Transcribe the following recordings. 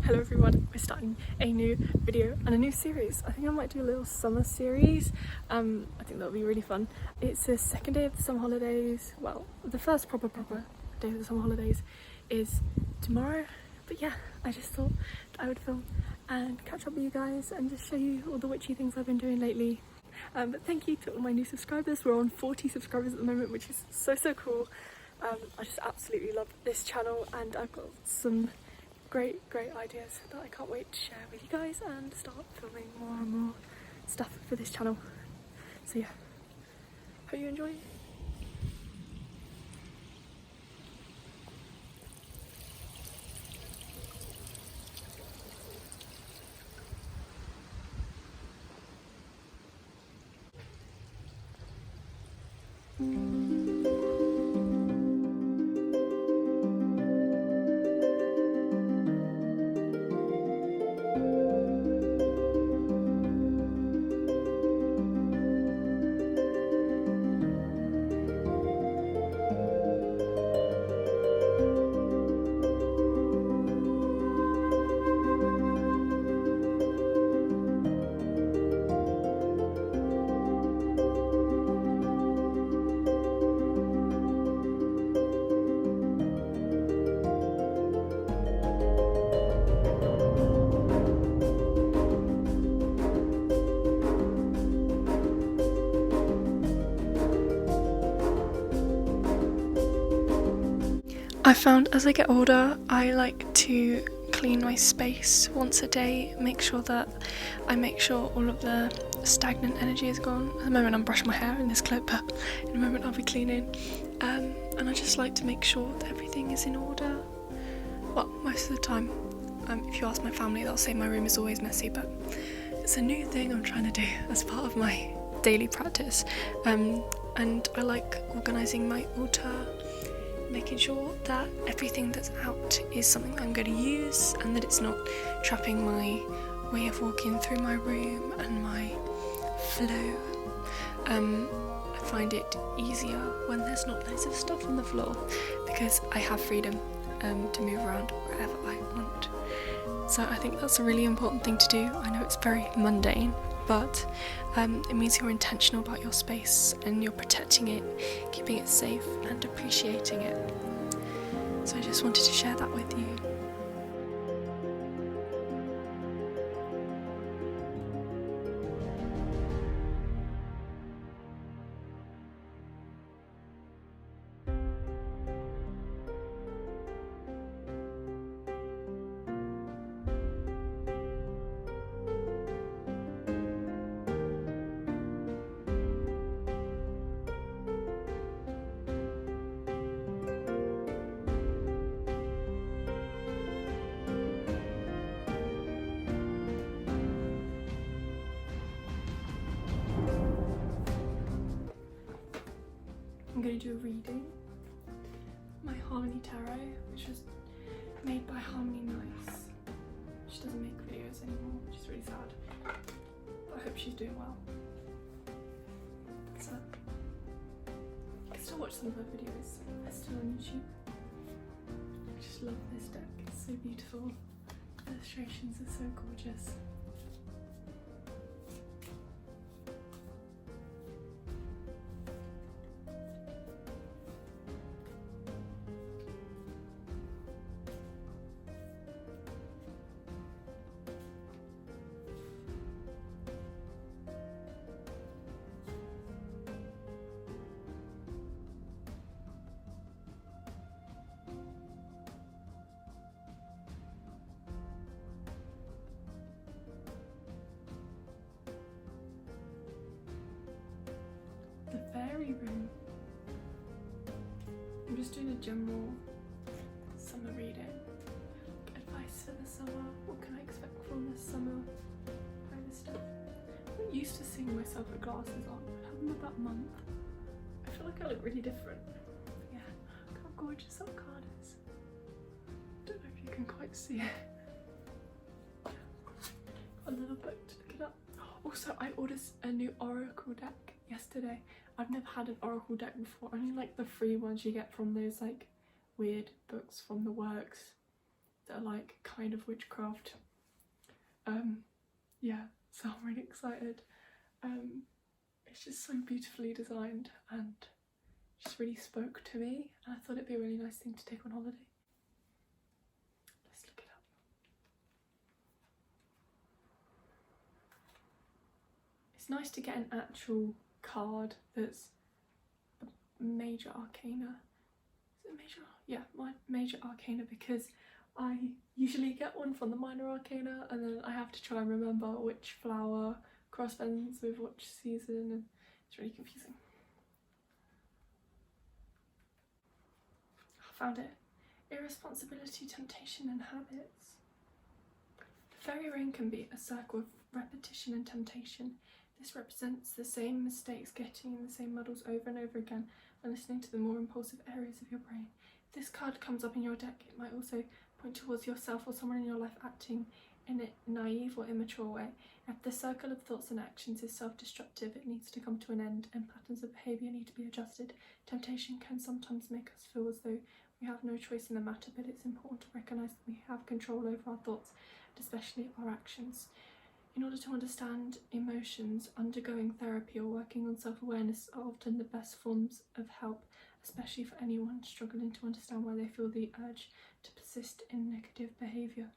Hello everyone, we're starting a new video and a new series. I think I might do a little summer series. I think that'll be really fun. It's the second day of the summer holidays. Well, the first proper day of the summer holidays is tomorrow. But yeah, I just thought I would film and catch up with you guys and just show you all the witchy things I've been doing lately. But thank you to all my new subscribers. We're on 40 subscribers at the moment, which is so cool. I just absolutely love this channel and I've got some great ideas that I can't wait to share with you guys and start filming more and more stuff for this channel. So yeah, hope you enjoy. I found as I get older, I like to clean my space once a day, make sure all of the stagnant energy is gone. At the moment I'm brushing my hair in this clip, but in a moment I'll be cleaning. And I just like to make sure that everything is in order. Well, most of the time. If you ask my family, they'll say my room is always messy, but it's a new thing I'm trying to do as part of my daily practice. And I like organising my altar, making sure that everything that's out is something that I'm going to use and that it's not trapping my way of walking through my room and my flow. I find it easier when there's not loads of stuff on the floor because I have freedom to move around wherever I want. So I think that's a really important thing to do. I know it's very mundane, but it means you're intentional about your space and you're protecting it, keeping it safe and appreciating it. So I just wanted to share that with you. I'm going to do a reading. My Harmony Tarot, which was made by Harmony Nice. She doesn't make videos anymore, which is really sad. But I hope she's doing well. So, you can still watch some of her videos. They're still on YouTube. I just love this deck. It's so beautiful. The illustrations are so gorgeous. Room. I'm just doing a general summer reading. Advice for the summer. What can I expect from this summer? Kind of stuff. I'm used to seeing myself with glasses on. I have them about a month. I feel like I look really different. But yeah, look how gorgeous that card is. I don't know if you can quite see it. A little book to look it up. Also, I ordered a new oracle deck yesterday. I've never had an oracle deck before, only like the free ones you get from those like weird books from the works that are like kind of witchcraft. Yeah, so I'm really excited. It's just so beautifully designed and just really spoke to me, and I thought it'd be a really nice thing to take on holiday. Let's look it up. It's nice to get an actual card that's a major arcana. Is it major? Yeah, my major arcana, because I usually get one from the minor arcana and then I have to try and remember which flower corresponds with which season, and it's really confusing. I found it. Irresponsibility, temptation and habits. The fairy ring can be a circle of repetition and temptation. This represents the same mistakes, getting in the same muddles over and over again and listening to the more impulsive areas of your brain. If this card comes up in your deck, it might also point towards yourself or someone in your life acting in a naive or immature way. If the circle of thoughts and actions is self-destructive, it needs to come to an end and patterns of behaviour need to be adjusted. Temptation can sometimes make us feel as though we have no choice in the matter, but it's important to recognise that we have control over our thoughts, and especially our actions. In order to understand emotions, undergoing therapy or working on self-awareness are often the best forms of help, especially for anyone struggling to understand why they feel the urge to persist in negative behaviour.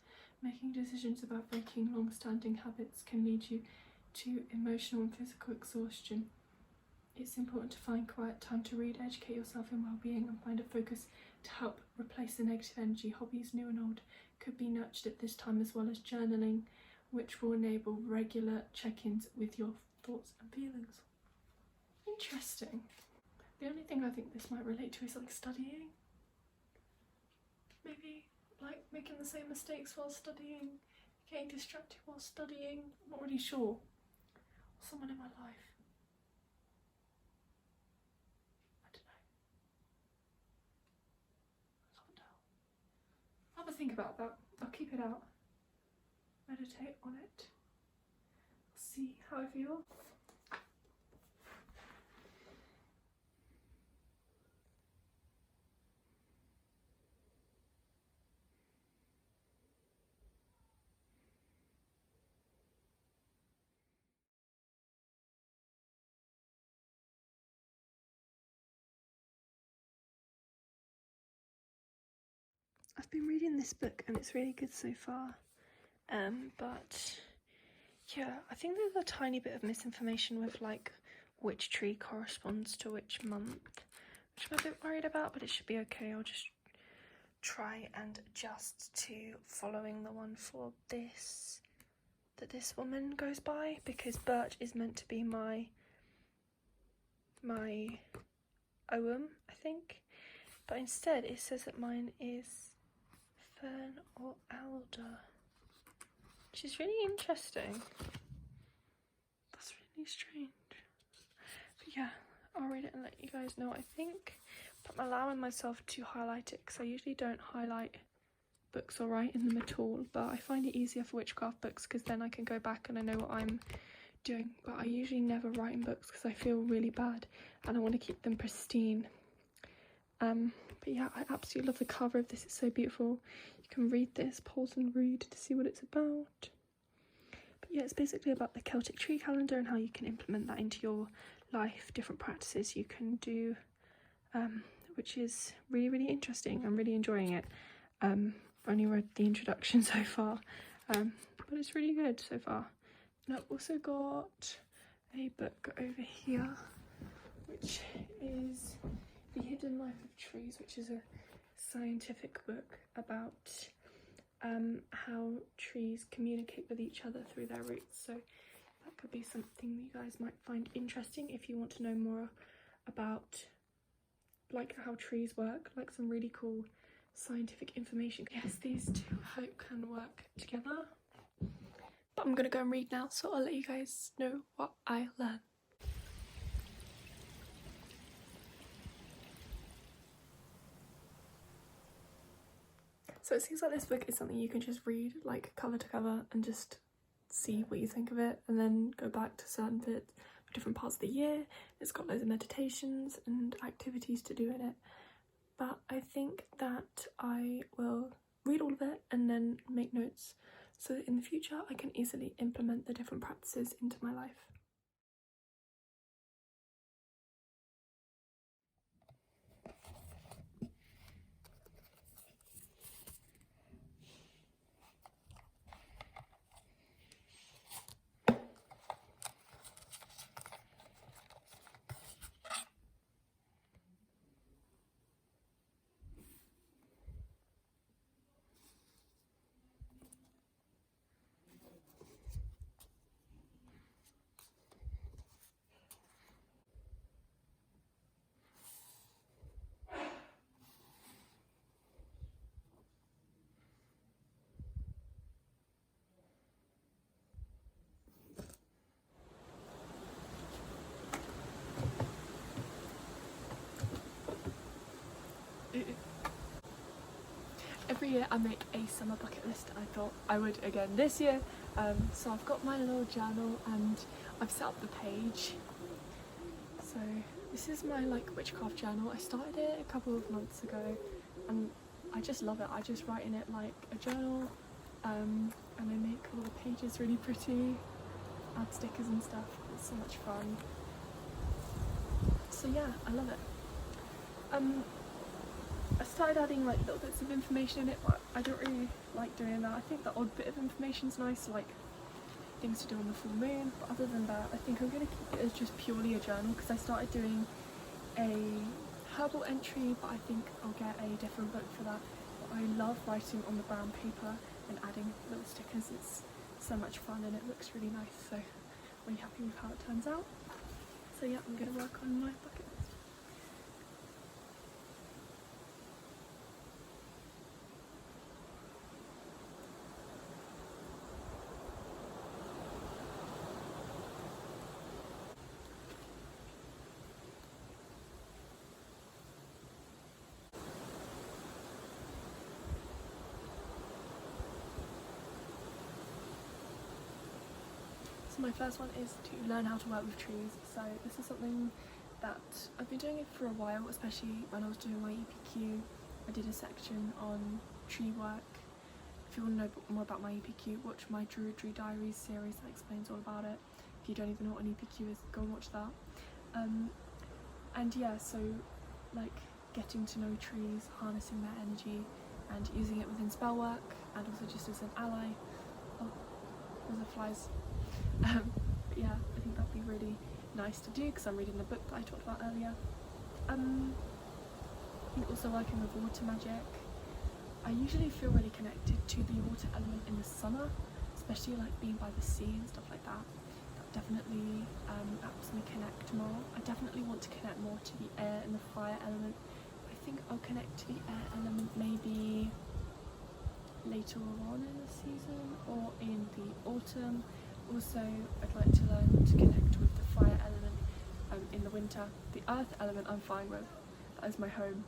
Making decisions about breaking long-standing habits can lead you to emotional and physical exhaustion. It's important to find quiet time to read, educate yourself in well-being and find a focus to help replace the negative energy. Hobbies, new and old, could be nurtured at this time, as well as journaling, which will enable regular check-ins with your thoughts and feelings. Interesting. The only thing I think this might relate to is like studying. Maybe like making the same mistakes while studying, getting distracted while studying, I'm not really sure. Someone in my life. I don't know. I can't tell. I'll have a think about that. I'll keep it out. Meditate on it. See how I feel. I've been reading this book and it's really good so far. But yeah, I think there's a tiny bit of misinformation with like which tree corresponds to which month, which I'm a bit worried about, but it should be okay. I'll just try and adjust to following the one for this, that this woman goes by, because birch is meant to be my ogham, I think, but instead it says that mine is fern or alder, which is really interesting. That's really strange. But yeah, I'll read it and let you guys know what I think. But I'm allowing myself to highlight it because I usually don't highlight books or write in them at all, but I find it easier for witchcraft books because then I can go back and I know what I'm doing. But I usually never write in books because I feel really bad and I want to keep them pristine. But yeah, I absolutely love the cover of this. It's so beautiful. You can read this, pause and read to see what it's about. But yeah, it's basically about the Celtic tree calendar and how you can implement that into your life, different practices you can do, which is really, really interesting. I'm really enjoying it. I've only read the introduction so far, but it's really good so far. And I've also got a book over here, which is The Hidden Life of Trees, which is a scientific book about how trees communicate with each other through their roots. So that could be something you guys might find interesting if you want to know more about like how trees work, like some really cool scientific information. Yes, these two I hope can work together. But I'm gonna go and read now, so I'll let you guys know what I learn. So it seems like this book is something you can just read like cover to cover and just see what you think of it, and then go back to certain bits for different parts of the year. It's got loads of meditations and activities to do in it. But I think that I will read all of it and then make notes so that in the future I can easily implement the different practices into my life. Every year I make a summer bucket list. I thought I would again this year. So I've got my little journal and I've set up the page. So this is my witchcraft journal. I started it a couple of months ago and I just love it. I just write in it like a journal, and I make all the pages really pretty, add stickers and stuff. It's so much fun. So yeah, I love it. I started adding little bits of information in it, but I don't really like doing that. I think the odd bit of information's nice, like things to do on the full moon, but other than that I think I'm going to keep it as just purely a journal, because I started doing a herbal entry, but I think I'll get a different book for that. But I love writing on the brown paper and adding little stickers. It's so much fun and it looks really nice, so I'm really happy with how it turns out. So yeah, I'm going to work on my bucket list. So my first one is to learn how to work with trees. So this is something that I've been doing it for a while, especially when I was doing my EPQ. I did a section on tree work. If you want to know more about my EPQ, watch my Druidry Diaries series that explains all about it. If you don't even know what an EPQ is, go and watch that. And yeah, so getting to know trees, harnessing their energy and using it within spell work and also just as an ally. Oh, those are flies. But yeah, I think that'd be really nice to do because I'm reading the book that I talked about earlier. I think also working with water magic. I usually feel really connected to the water element in the summer, especially being by the sea and stuff like that. That definitely helps me connect more. I definitely want to connect more to the air and the fire element. I think I'll connect to the air element maybe later on in the season or in the autumn. Also, I'd like to learn to connect with the fire element in the winter. The earth element I'm fine with. That is my home.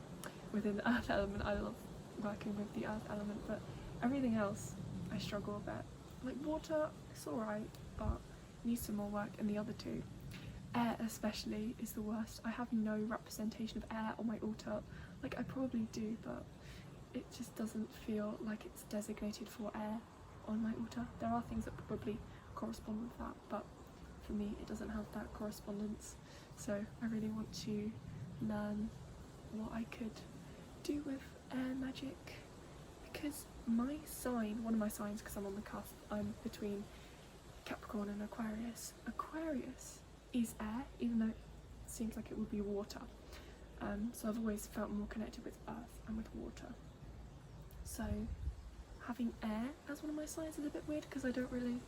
Within the earth element, I love working with the earth element, but everything else I struggle a bit. Water, it's alright, but needs some more work, and the other two. Air especially is the worst. I have no representation of air on my altar. I probably do, but it just doesn't feel like it's designated for air on my altar. There are things that probably correspond with that, but for me it doesn't have that correspondence. So I really want to learn what I could do with air magic, because my sign, one of my signs, because I'm on the cusp, I'm between Capricorn and Aquarius. Aquarius is air, even though it seems like it would be water. So I've always felt more connected with earth and with water. So having air as one of my signs is a bit weird, because I don't really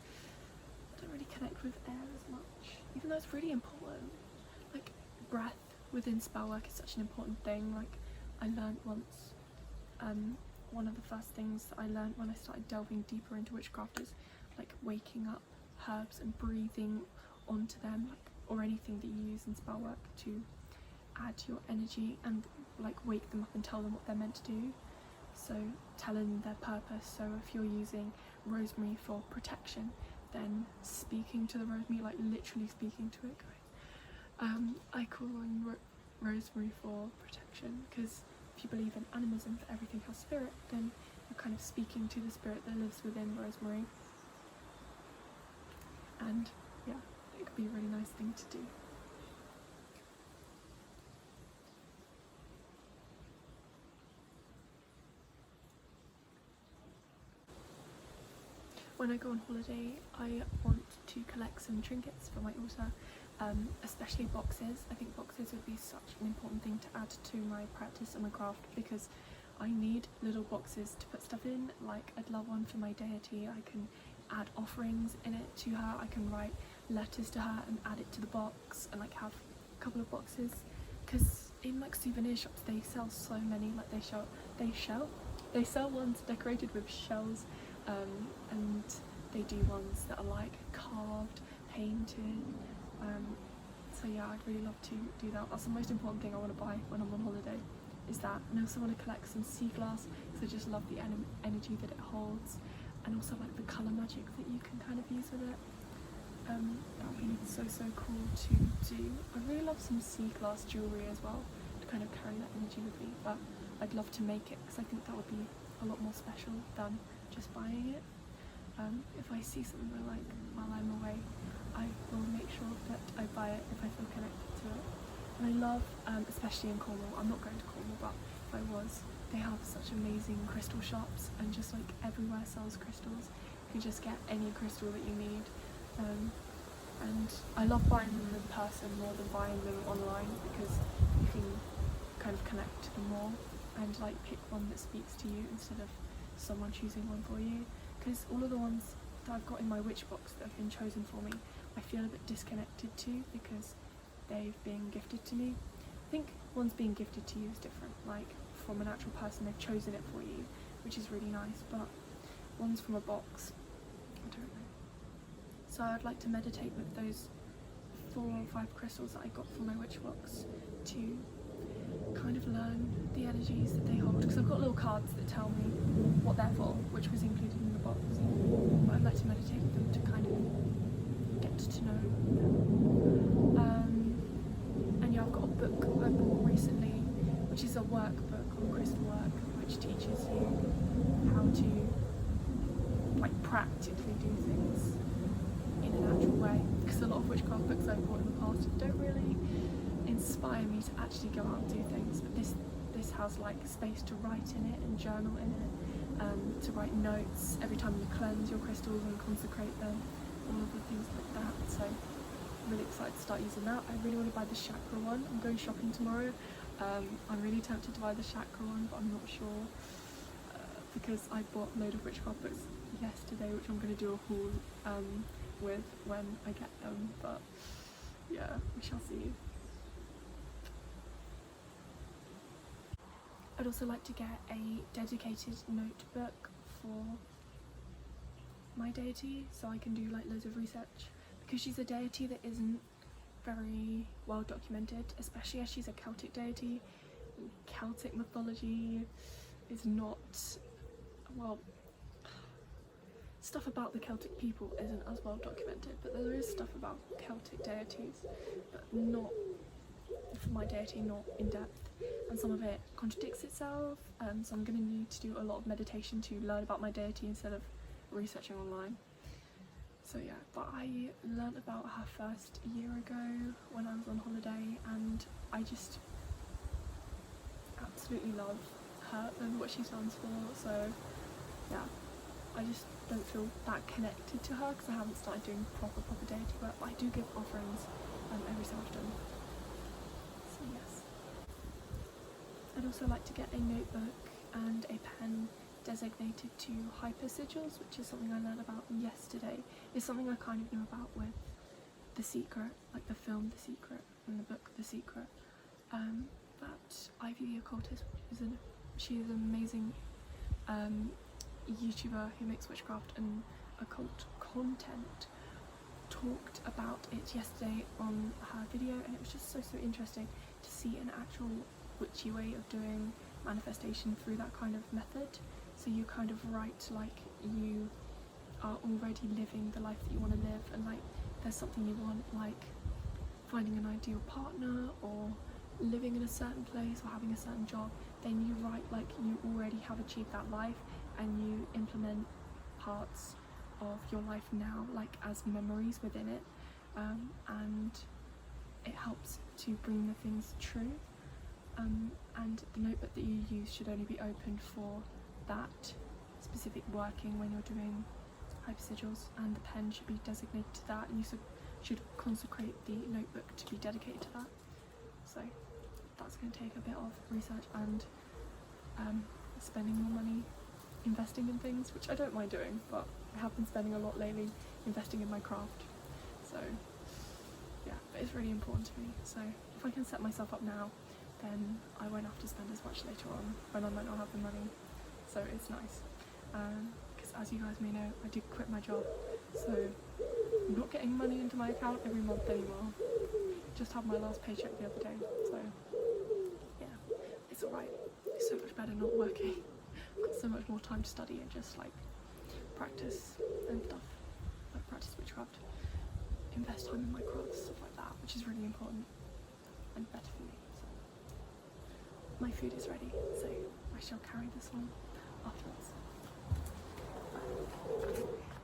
connect with air as much, even though it's really important. Breath within spellwork is such an important thing. I learned once, one of the first things that I learned when I started delving deeper into witchcraft is waking up herbs and breathing onto them, or anything that you use in spellwork to add your energy and wake them up and tell them what they're meant to do. So telling their purpose. So if you're using rosemary for protection, then speaking to the rosemary, literally speaking to it, guys. I call on rosemary for protection, because if you believe in animism, that everything has spirit, then you're kind of speaking to the spirit that lives within Rosemary. And yeah, it could be a really nice thing to do. When I go on holiday, I want to collect some trinkets for my altar, especially boxes. I think boxes would be such an important thing to add to my practice and my craft, because I need little boxes to put stuff in. Like, I'd love one for my deity. I can add offerings in it to her. I can write letters to her and add it to the box, and like have a couple of boxes, because in like souvenir shops they sell so many. Like they sell ones decorated with shells, and they do ones that are like carved, painted. So yeah, I'd really love to do that. That's the most important thing I want to buy when I'm on holiday, is that. And I also want to collect some sea glass, because I just love the energy that it holds, and also like the colour magic that you can kind of use with it. That would be so cool to do. I really love some sea glass jewellery as well, to kind of carry that energy with me, but I'd love to make it, because I think that would be a lot more special than just buying it. If I see something I like while I'm away, I will make sure that I buy it if I feel connected to it. And I love, especially in Cornwall, I'm not going to Cornwall, but if I was, they have such amazing crystal shops, and just like everywhere sells crystals. You can just get any crystal that you need. And I love buying them in person more than buying them online, because you can kind of connect to them more and like pick one that speaks to you instead of someone choosing one for you. Because all of the ones that I've got in my witch box that have been chosen for me, I feel a bit disconnected to, because they've been gifted to me. I think ones being gifted to you is different, like from an actual person, they've chosen it for you, which is really nice, but ones from a box, I don't know. So I'd like to meditate with those 4 or 5 crystals that I got from my witch box to kind of learn the energies that they hold, because I've got little cards that tell me what they're for, which was included in the box, but I'd like to meditate with them to kind of get to know them. And yeah, I've got a book I bought recently, which is a workbook on crystal work, which teaches you how to like practically do things in an actual way, because a lot of witchcraft books I've bought in the past don't really inspire me to actually go out and do things, but this has like space to write in it and journal in it, to write notes every time you cleanse your crystals and consecrate them, all of the things like that. So I'm really excited to start using that. I really want to buy the chakra one. I'm going shopping tomorrow. I'm really tempted to buy the chakra one, but I'm not sure, because I bought a load of witchcraft books yesterday, which I'm going to do a haul with when I get them, but yeah, we shall see. I'd also like to get a dedicated notebook for my deity, so I can do like loads of research, because she's a deity that isn't very well documented, especially as she's a Celtic deity. Celtic mythology is not, well, stuff about the Celtic people isn't as well documented, but there is stuff about Celtic deities, but not for my deity, not in depth, and some of it contradicts itself, so I'm going to need to do a lot of meditation to learn about my deity instead of researching online. So yeah, but I learnt about her first a year ago when I was on holiday, and I just absolutely love her and what she stands for. So yeah, I just don't feel that connected to her because I haven't started doing proper deity work, but I do give offerings every so often. So yes. I'd also like to get a notebook and a pen designated to hyper sigils, which is something I learned about yesterday. It's something I kind of knew about with The Secret, like the film The Secret and the book The Secret. But Ivy the Occultist, she is an amazing YouTuber who makes witchcraft and occult content, talked about it yesterday on her video, and it was just so interesting to see an actual witchy way of doing manifestation through that kind of method. So you kind of write like you are already living the life that you want to live, and like there's something you want, like finding an ideal partner or living in a certain place or having a certain job, then you write like you already have achieved that life, and you implement parts of your life now like as memories within it, and it helps to bring the things true, and the notebook that you use should only be opened for that specific working when you're doing hypersigils, and the pen should be designated to that, and you should consecrate the notebook to be dedicated to that. So that's going to take a bit of research and spending more money investing in things, which I don't mind doing, but I have been spending a lot lately investing in my craft. So yeah, but it's really important to me. So if I can set myself up now, then I won't have to spend as much later on when I might not have the money. So it's nice. Because as you guys may know, I did quit my job, so I'm not getting money into my account every month anymore. Just had my last paycheck the other day, so yeah, it's alright. It's so much better not working. I've got so much more time to study and just like practice and stuff, like practice witchcraft, invest time in my crafts, stuff like that, which is really important and better for me. So my food is ready, so I shall carry this on afterwards.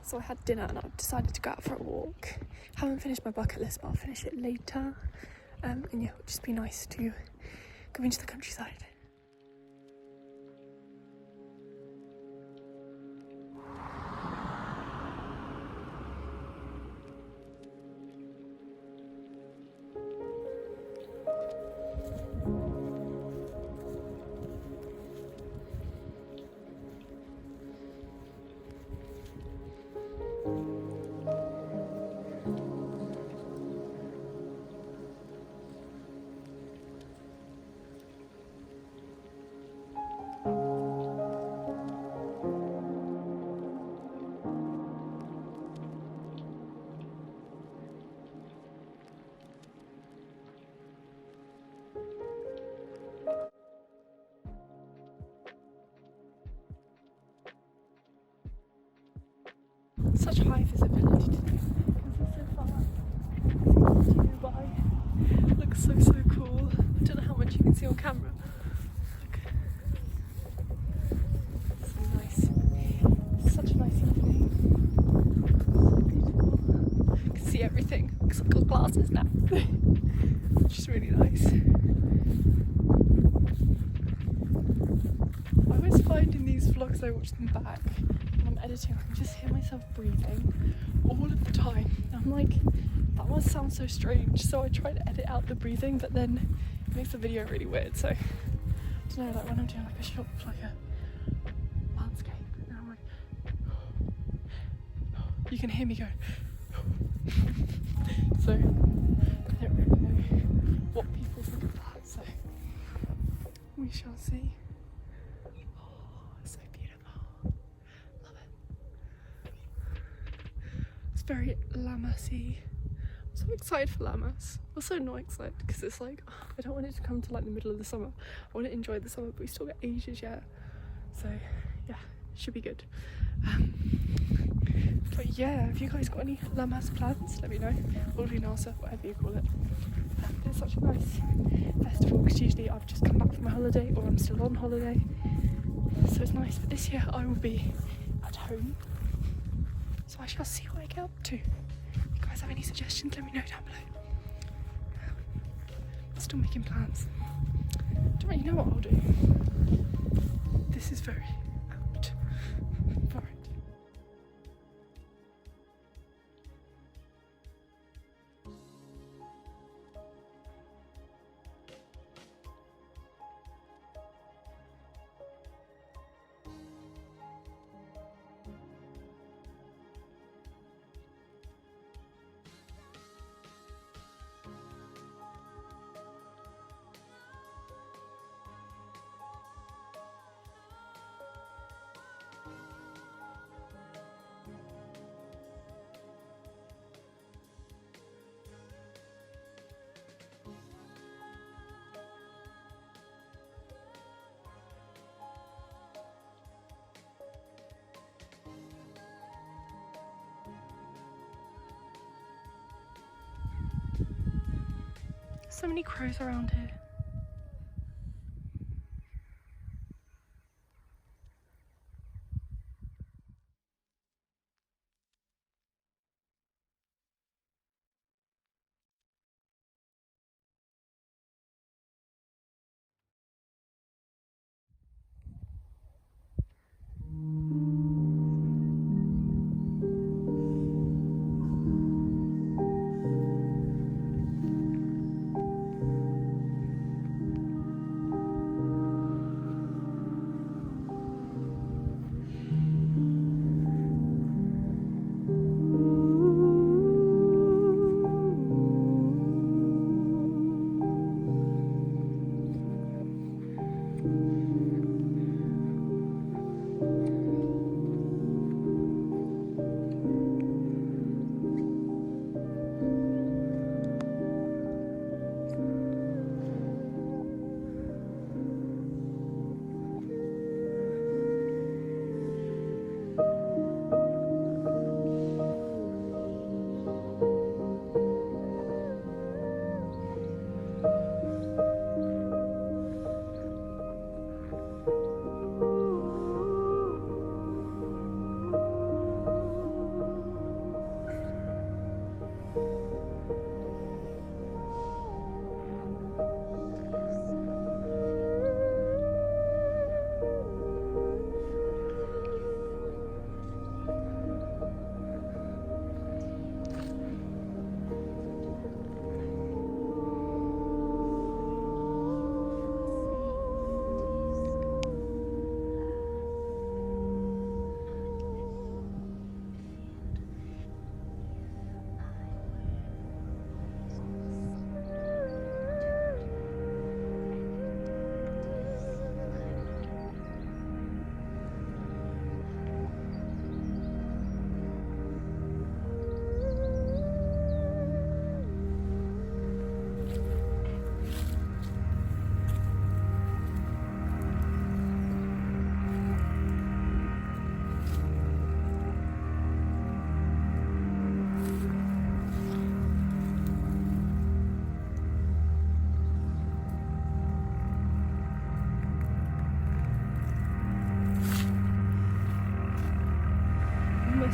So I had dinner and I've decided to go out for a walk. Haven't finished my bucket list, but I'll finish it later. And yeah, it would just be nice to go into the countryside. Such high visibility today because it's so far. It looks so cool. I don't know how much you can see on camera. Look. So nice. Such a nice evening. So beautiful. I can see everything because I've got glasses now. Which is really nice. I always find in these vlogs I watch them back, when I'm editing, I can just hear myself breathing all of the time. And I'm like, that must sound so strange. So I try to edit out the breathing, but then it makes the video really weird. So I don't know, like when I'm doing like a shot of like a landscape, and I'm like, you can hear me go. So I don't really know what people think of that. So we shall see. So beautiful. Love it. It's very Lammas-y. I'm so excited for Lammas. Also not excited because it's like, I don't want it to come to like the middle of the summer. I want to enjoy the summer, but we still got ages yet. So yeah, it should be good. But yeah, have you guys got any Lammas plans? Let me know. Or Lunasa, whatever you call it. It's such a nice festival because usually I've just come back from a holiday or I'm still on holiday. So it's nice, but this year I will be at home, so I shall see what I get up to. If you guys have any suggestions, let me know down below. I'm still making plans. Don't really know what I'll do. This is very apt for it. So many crows around here.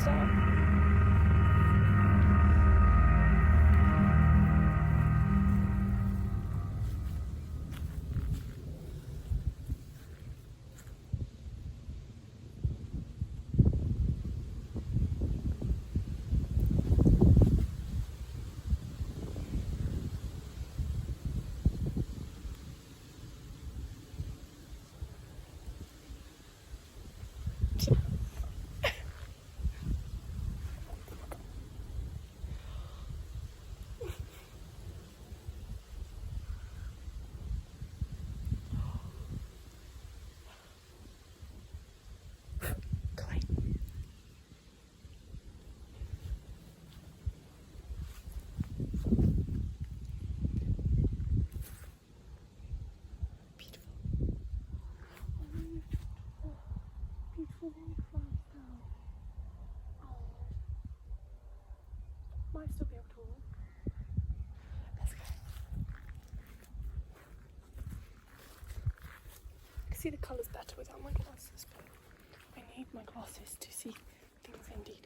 start. Might still be able to walk. Let's go. I can see the colours better without my glasses, but I need my glasses to see things in detail.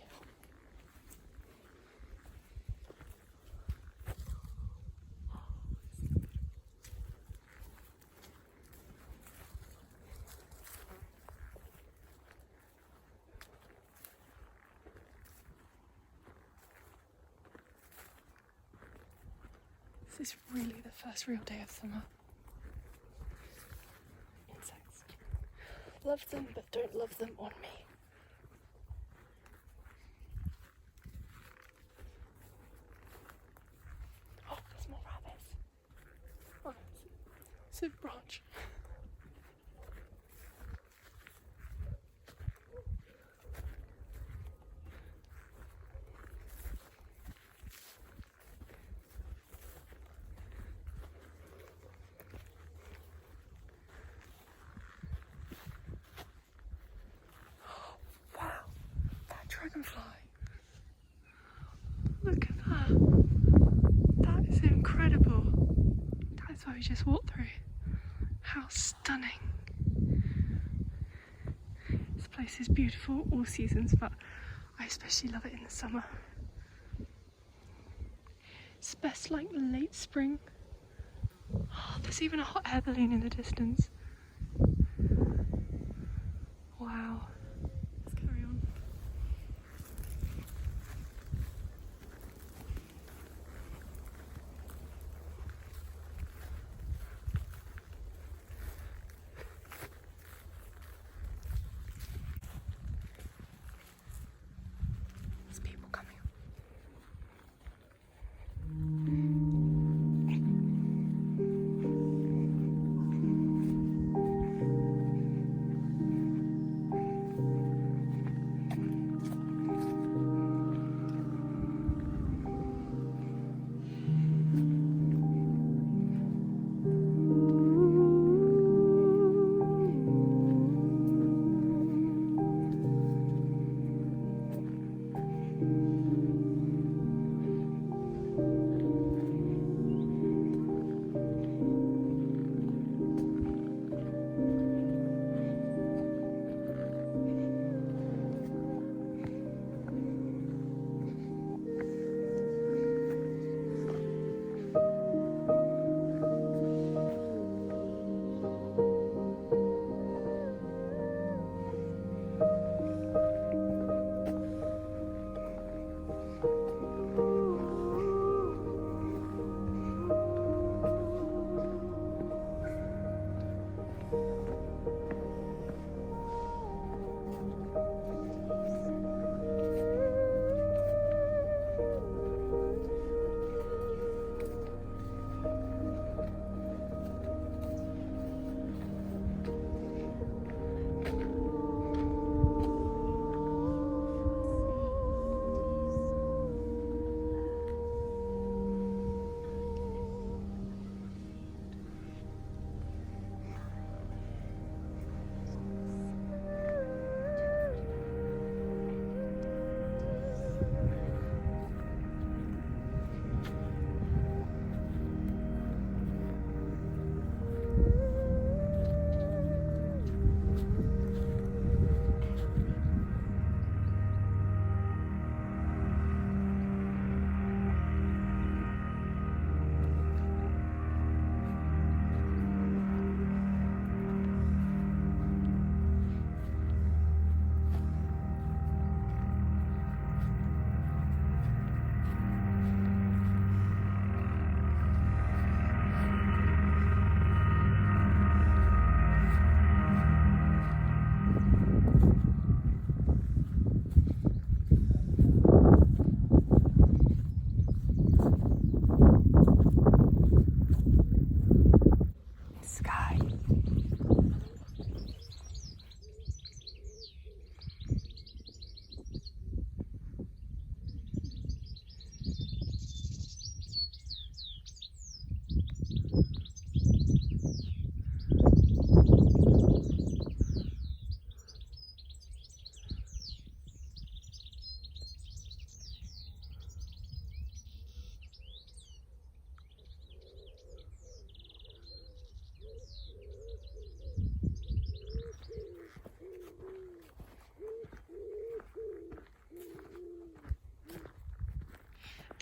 This is really the first real day of summer. Insects. Love them, but don't love them on me. Oh, there's more rabbits. Oh, it's a branch. Dragonfly. Look at that. That is incredible. That's what we just walked through. How stunning. This place is beautiful all seasons, but I especially love it in the summer. It's best like late spring. Oh, there's even a hot air balloon in the distance. Wow.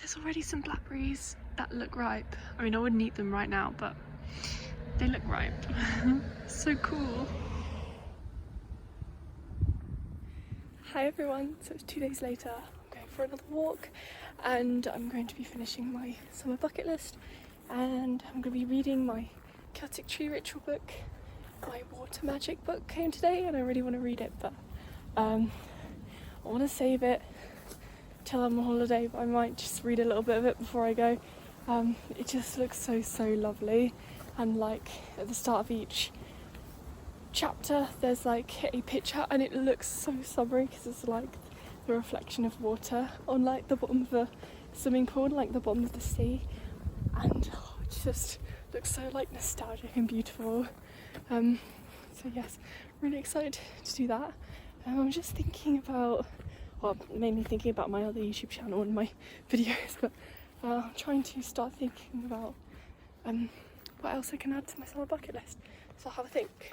there's already some blackberries that look ripe. I mean, I wouldn't eat them right now, but they look ripe. So cool. Hi everyone, so it's 2 days later. I'm going for another walk and I'm going to be finishing my summer bucket list, and I'm going to be reading my Celtic tree ritual book. My water magic book came today and I really want to read it, but I want to save it till I'm on holiday, but I might just read a little bit of it before I go. It just looks so lovely, and like at the start of each chapter there's like a picture and it looks so summery because it's like the reflection of water on like the bottom of the swimming pool, like the bottom of the sea, and it just looks so like nostalgic and beautiful. So yes, really excited to do that. I'm just thinking about, well, mainly thinking about my other YouTube channel and my videos, but I'm trying to start thinking about what else I can add to my summer bucket list. So I'll have a think.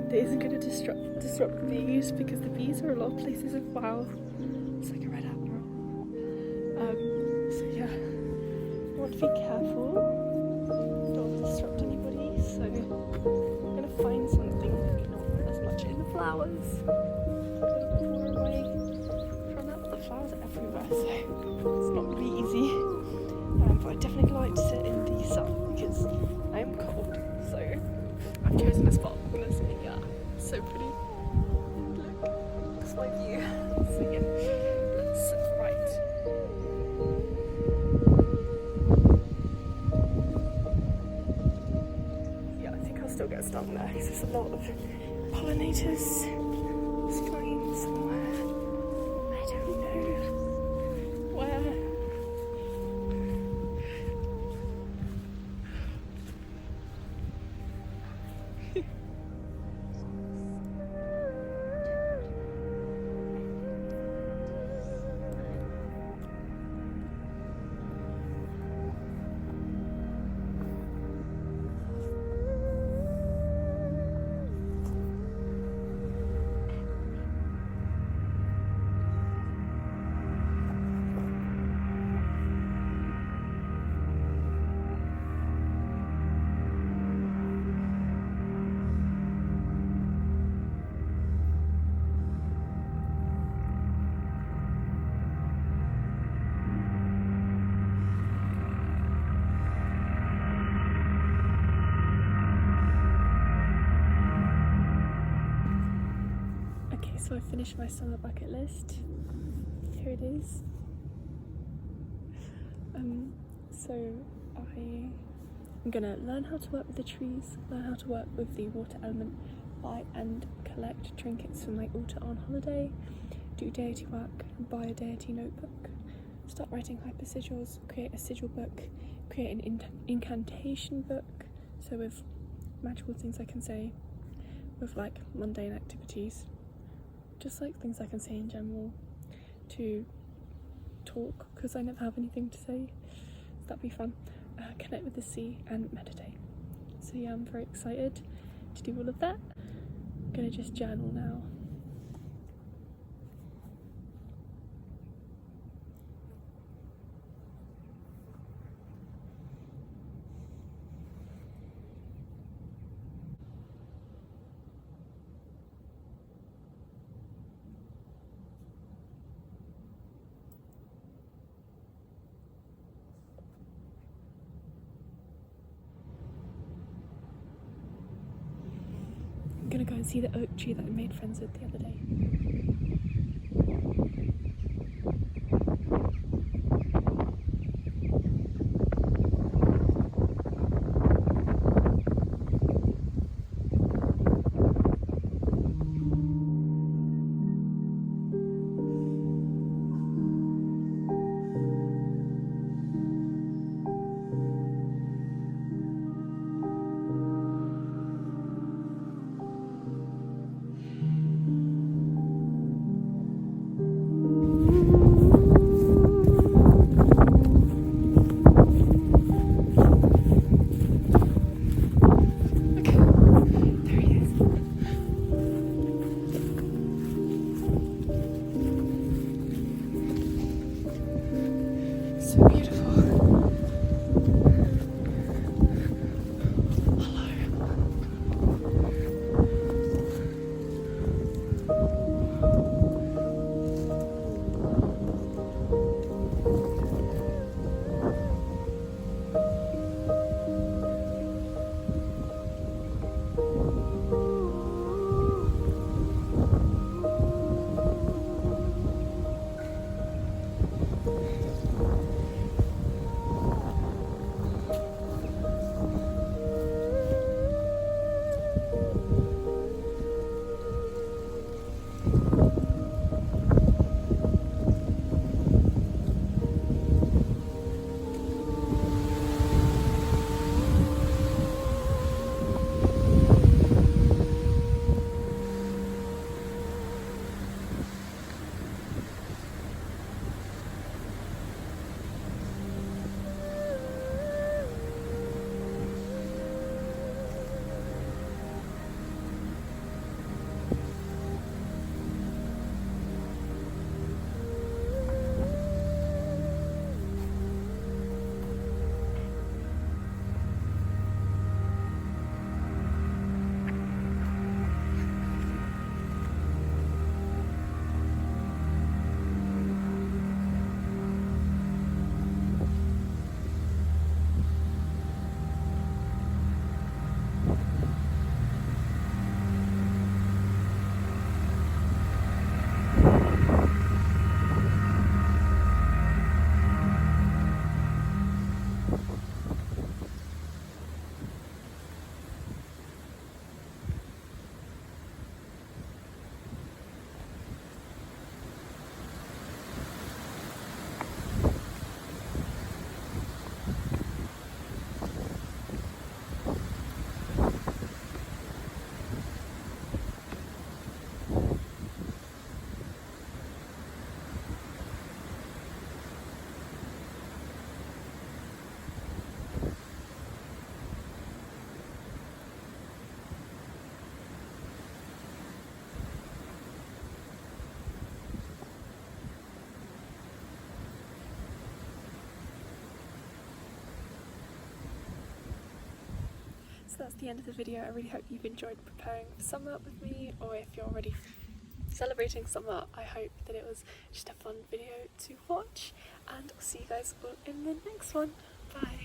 That isn't going to disrupt the bees, because the bees are a lot of places as well. It's like a red admiral. So yeah, I want to be careful, don't want to disrupt anybody, so I'm going to find something maybe not as much in the flowers, a little bit more away from that, but the flowers are everywhere, so it's not really easy. But I definitely like to sit in the sun because I am cold, so I've chosen a spot. Yeah, so pretty. Look, that's my view. So yeah, let's write. Yeah, I think I'll still get stung there because there's a lot of pollinators flying somewhere. I don't know where. So I finished my summer bucket list. Here it is. So I'm gonna learn how to work with the trees, learn how to work with the water element, buy and collect trinkets for my altar on holiday, do deity work, buy a deity notebook, start writing hyper sigils, create a sigil book, create an incantation book, so with magical things I can say, with like mundane activities, just like things I can say in general, to talk, because I never have anything to say, so that'd be fun. Connect with the sea and meditate. So yeah, I'm very excited to do all of that. I'm gonna just journal now. gonna go and see the oak tree that I made friends with the other day. So beautiful. So that's the end of the video. I really hope you've enjoyed preparing for summer with me, or if you're already celebrating summer, I hope that it was just a fun video to watch, and I'll see you guys all in the next one. Bye!